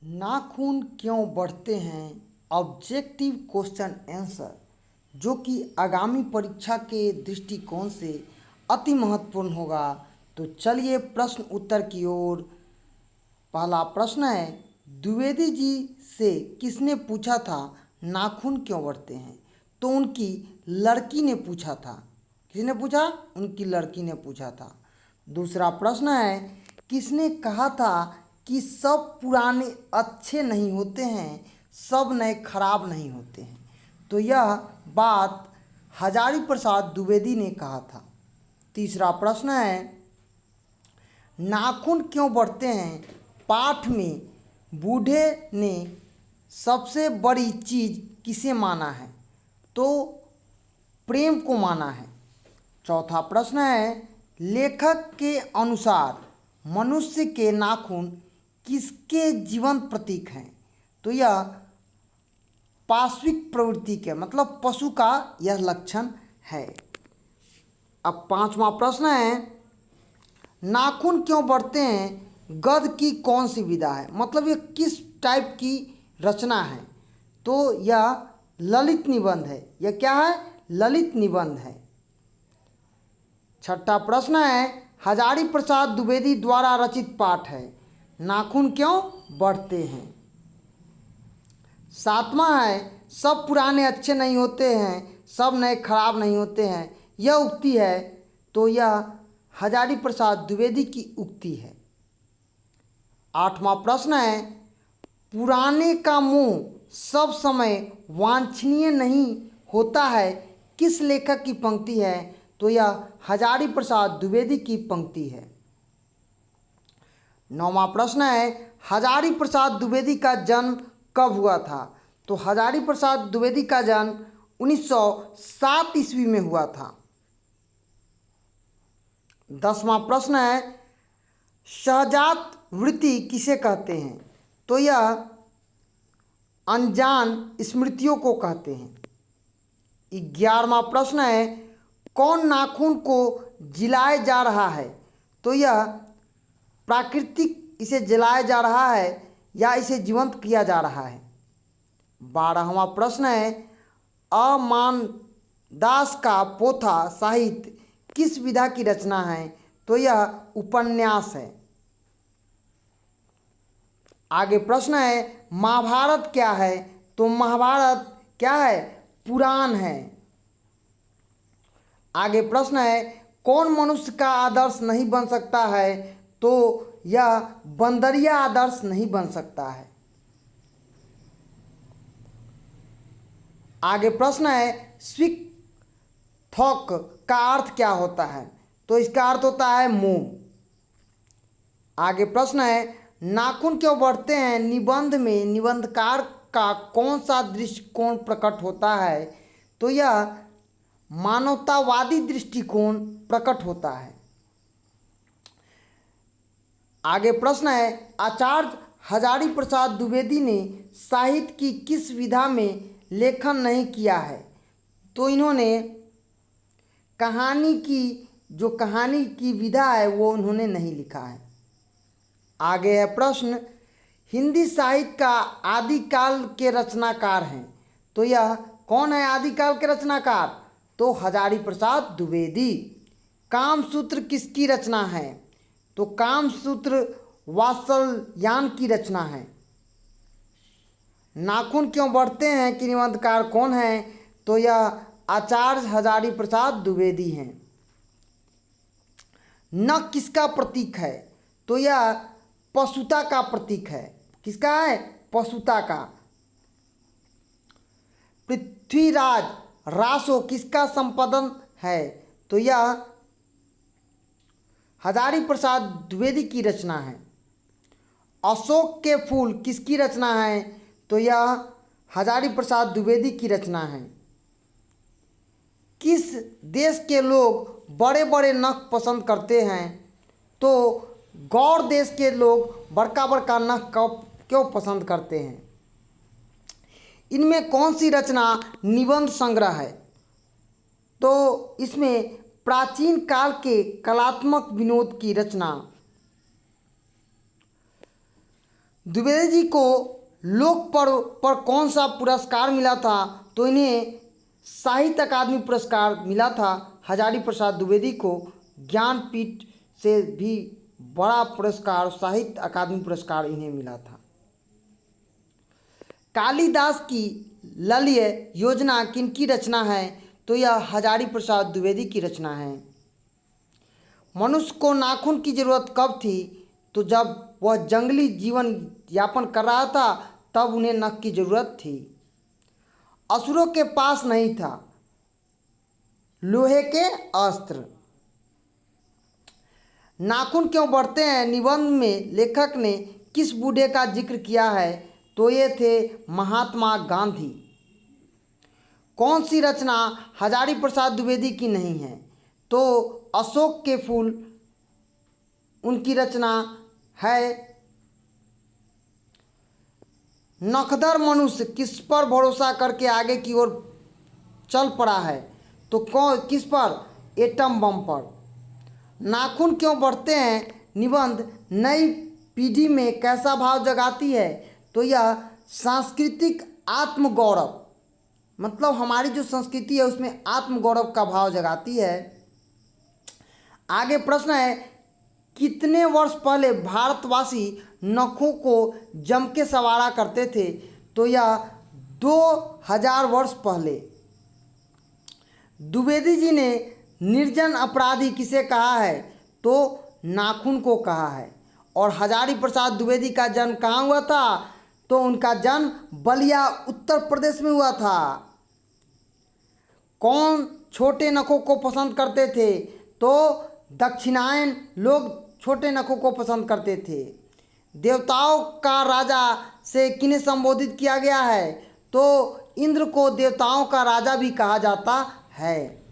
नाखून क्यों बढ़ते हैं? ऑब्जेक्टिव क्वेश्चन आंसर, जो कि आगामी परीक्षा के दृष्टिकोण से अति महत्वपूर्ण होगा। तो चलिए प्रश्न उत्तर की ओर। पहला प्रश्न है, द्विवेदी जी से किसने पूछा था नाखून क्यों बढ़ते हैं? तो उनकी लड़की ने पूछा था। किसने पूछा? उनकी लड़की ने पूछा था। दूसरा प्रश्न है, किसने कहा था कि सब पुराने अच्छे नहीं होते हैं, सब नए खराब नहीं होते हैं? तो यह बात हजारी प्रसाद द्विवेदी ने कहा था। तीसरा प्रश्न है, नाखून क्यों बढ़ते हैं पाठ में बूढ़े ने सबसे बड़ी चीज़ किसे माना है? तो प्रेम को माना है। चौथा प्रश्न है, लेखक के अनुसार मनुष्य के नाखून किसके जीवंत प्रतीक हैं? तो यह पार्श्विक प्रवृत्ति के मतलब पशु का यह लक्षण है। अब पांचवा प्रश्न है, नाखून क्यों बढ़ते हैं गद्य की कौन सी विधा है? मतलब ये किस टाइप की रचना है? तो यह ललित निबंध है। यह क्या है? ललित निबंध है। छठा प्रश्न है, हजारी प्रसाद द्विवेदी द्वारा रचित पाठ है नाखून क्यों बढ़ते हैं? सातवां है, सब पुराने अच्छे नहीं होते हैं, सब नए खराब नहीं होते हैं। यह उक्ति है, तो यह हजारी प्रसाद द्विवेदी की उक्ति है। आठवां प्रश्न है, पुराने का मोह सब समय वांछनीय नहीं होता है किस लेखक की पंक्ति है? तो यह हजारी प्रसाद द्विवेदी की पंक्ति है। नौवां प्रश्न है, हजारी प्रसाद द्विवेदी का जन्म कब हुआ था? तो हजारी प्रसाद द्विवेदी का जन्म 1907 ईस्वी में हुआ था। 10वां प्रश्न है, सहजात वृत्ति किसे कहते हैं? तो यह अनजान स्मृतियों को कहते हैं। 11वां प्रश्न है, कौन नाखून को जिलाया जा रहा है? तो यह प्राकृतिक इसे जलाया जा रहा है या इसे जीवंत किया जा रहा है। 12वां प्रश्न है, अमान दास का पोथा साहित्य किस विधा की रचना है? तो यह उपन्यास है। आगे प्रश्न है, महाभारत क्या है? तो महाभारत क्या है? पुराण है। आगे प्रश्न है, कौन मनुष्य का आदर्श नहीं बन सकता है? तो यह बंदरिया आदर्श नहीं बन सकता है। आगे प्रश्न है, स्विक थॉक का अर्थ क्या होता है? तो इसका अर्थ होता है मोह। आगे प्रश्न है, नाखून क्यों बढ़ते हैं निबंध में निबंधकार का कौन सा दृष्टिकोण प्रकट होता है? तो यह मानवतावादी दृष्टिकोण प्रकट होता है। आगे प्रश्न है, आचार्य हजारी प्रसाद द्विवेदी ने साहित्य की किस विधा में लेखन नहीं किया है? तो इन्होंने कहानी की विधा है वो उन्होंने नहीं लिखा है। आगे है प्रश्न, हिंदी साहित्य का आदिकाल के रचनाकार हैं। तो यह कौन है आदिकाल के रचनाकार? तो हजारी प्रसाद द्विवेदी। कामसूत्र किसकी रचना है? तो कामसूत्र वात्सल्यायन की रचना है। नाखून क्यों बढ़ते हैं कि निबंधकार कौन है? तो यह आचार्य हजारी प्रसाद द्विवेदी हैं। नख किसका प्रतीक है? तो यह पशुता का प्रतीक है। किसका है? पशुता का। पृथ्वीराज रासो किसका संपादन है? तो यह हजारी प्रसाद द्विवेदी की रचना है। अशोक के फूल किसकी रचना है? तो यह हजारी प्रसाद द्विवेदी की रचना है। किस देश के लोग बड़े बड़े नख पसंद करते हैं? तो गौड़ देश के लोग बड़का बड़का नख क्यों पसंद करते हैं? इनमें कौन सी रचना निबंध संग्रह है? तो इसमें प्राचीन काल के कलात्मक विनोद की रचना। द्विवेदी जी को लोक पर्व पर कौन सा पुरस्कार मिला था? तो इन्हें साहित्य अकादमी पुरस्कार मिला था। हजारी प्रसाद द्विवेदी को ज्ञानपीठ से भी बड़ा पुरस्कार साहित्य अकादमी पुरस्कार इन्हें मिला था। कालिदास की ललित योजना किनकी रचना है? तो यह हजारी प्रसाद द्विवेदी की रचना है। मनुष्य को नाखून की जरूरत कब थी? तो जब वह जंगली जीवन यापन कर रहा था तब उन्हें नख की जरूरत थी। असुरों के पास नहीं था लोहे के अस्त्र। नाखून क्यों बढ़ते हैं निबंध में लेखक ने किस बूढ़े का जिक्र किया है? तो ये थे महात्मा गांधी। कौन सी रचना हजारी प्रसाद द्विवेदी की नहीं है? तो अशोक के फूल उनकी रचना है। नखदर मनुष्य किस पर भरोसा करके आगे की ओर चल पड़ा है? तो किस पर? एटम बम पर। नाखून क्यों बढ़ते हैं निबंध नई पीढ़ी में कैसा भाव जगाती है? तो यह सांस्कृतिक आत्मगौरव, मतलब हमारी जो संस्कृति है उसमें आत्मगौरव का भाव जगाती है। आगे प्रश्न है, कितने वर्ष पहले भारतवासी नखों को जम के संवारा करते थे? तो यह 2000 वर्ष पहले। द्विवेदी जी ने निर्जन अपराधी किसे कहा है? तो नाखून को कहा है। और हजारी प्रसाद द्विवेदी का जन्म कहाँ हुआ था? तो उनका जन्म बलिया उत्तर प्रदेश में हुआ था। कौन छोटे नखों को पसंद करते थे? तो दक्षिणायन लोग छोटे नखों को पसंद करते थे। देवताओं का राजा से किन्हें संबोधित किया गया है? तो इंद्र को देवताओं का राजा भी कहा जाता है।